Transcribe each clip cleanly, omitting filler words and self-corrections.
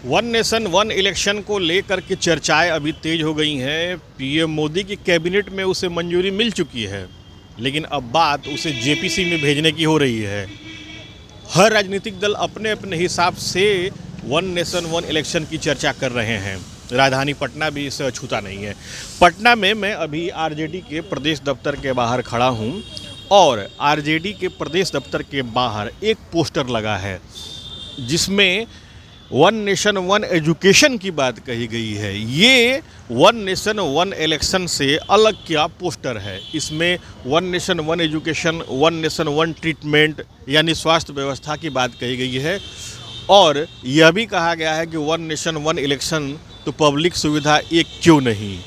One nation one election को लेकर के चर्चाएं अभी तेज हो गई हैं। पीएम मोदी की कैबिनेट में उसे मंजूरी मिल चुकी है, लेकिन अब बात उसे जेपीसी में भेजने की हो रही है। हर राजनीतिक दल अपने अपने हिसाब से वन नेशन वन इलेक्शन की चर्चा कर रहे हैं। राजधानी पटना भी इससे अछूता नहीं है। पटना में मैं अभी आरजेडी के प्रदेश दफ्तर के बाहर खड़ा हूं और आरजेडी के प्रदेश दफ्तर के बाहर एक पोस्टर लगा है जिसमें वन नेशन वन एजुकेशन की बात कही गई है। ये वन नेशन वन इलेक्शन से अलग क्या पोस्टर है। इसमें one nation one education, one nation one treatment यानी स्वास्थ्य व्यवस्था की बात कही गई है और यह भी कहा गया है कि वन नेशन वन इलेक्शन तो पब्लिक सुविधा एक क्यों नहीं,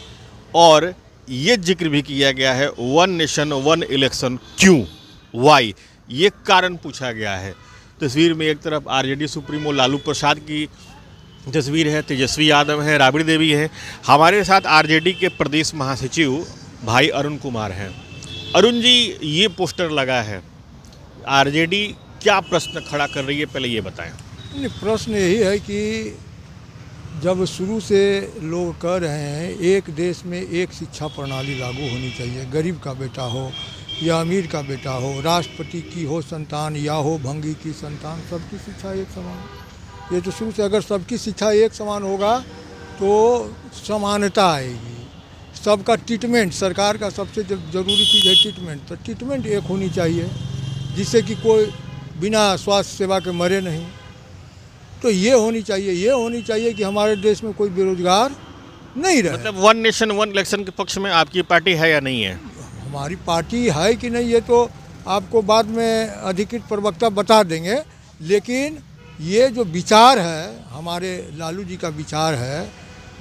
और ये जिक्र भी किया गया है वन नेशन वन इलेक्शन क्यों, वाई, ये कारण पूछा गया है। तस्वीर में एक तरफ आरजेडी सुप्रीमो लालू प्रसाद की तस्वीर है, तेजस्वी यादव है, राबड़ी देवी है। हमारे साथ आरजेडी के प्रदेश महासचिव भाई अरुण कुमार हैं। अरुण जी, ये पोस्टर लगा है, आरजेडी क्या प्रश्न खड़ा कर रही है, पहले ये बताएं। नहीं, प्रश्न यही है कि जब शुरू से लोग कह रहे हैं एक देश में एक शिक्षा प्रणाली लागू होनी चाहिए, गरीब का बेटा हो या अमीर का बेटा हो, राष्ट्रपति की हो संतान या हो भंगी की संतान, सबकी शिक्षा एक समान। ये तो शुरू से अगर सबकी शिक्षा एक समान होगा तो समानता आएगी। सबका ट्रीटमेंट, सरकार का सबसे ज़रूरी चीज़ है ट्रीटमेंट, तो ट्रीटमेंट एक होनी चाहिए जिससे कि कोई बिना स्वास्थ्य सेवा के मरे नहीं। तो ये होनी चाहिए कि हमारे देश में कोई बेरोजगार नहीं रहे। मतलब वन नेशन वन इलेक्शन के पक्ष में आपकी पार्टी है या नहीं है? हमारी पार्टी है कि नहीं ये तो आपको बाद में अधिकृत प्रवक्ता बता देंगे, लेकिन ये जो विचार है, हमारे लालू जी का विचार है,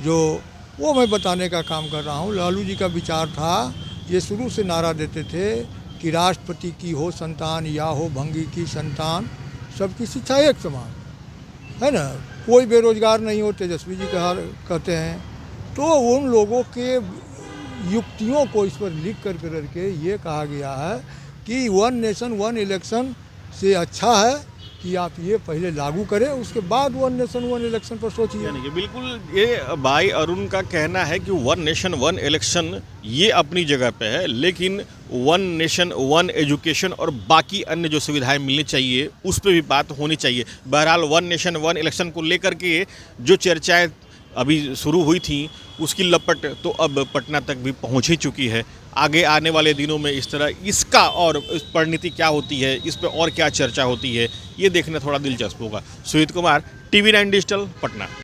जो वो मैं बताने का काम कर रहा हूँ। लालू जी का विचार था, ये शुरू से नारा देते थे कि राष्ट्रपति की हो संतान या हो भंगी की संतान, सबकी शिक्षा एक समान है ना, कोई बेरोजगार नहीं हो, तेजस्वी जी कहते हैं। तो उन लोगों के युक्तियों को इस पर लिख करके ये कहा गया है कि वन नेशन वन इलेक्शन से अच्छा है कि आप ये पहले लागू करें, उसके बाद वन नेशन वन इलेक्शन पर सोचिए। यानी कि बिल्कुल ये भाई अरुण का कहना है कि वन नेशन वन इलेक्शन ये अपनी जगह पे है, लेकिन वन नेशन वन एजुकेशन और बाकी अन्य जो सुविधाएं मिलनी चाहिए उस पर भी बात होनी चाहिए। बहरहाल वन नेशन वन इलेक्शन को लेकर के जो चर्चाएं अभी शुरू हुई थी उसकी लपट तो अब पटना तक भी पहुंच ही चुकी है। आगे आने वाले दिनों में इस तरह इसका और इस परिणति क्या होती है, इस पर और क्या चर्चा होती है, ये देखना थोड़ा दिलचस्प होगा। Sujit Kumar, TV9 digital, Patna.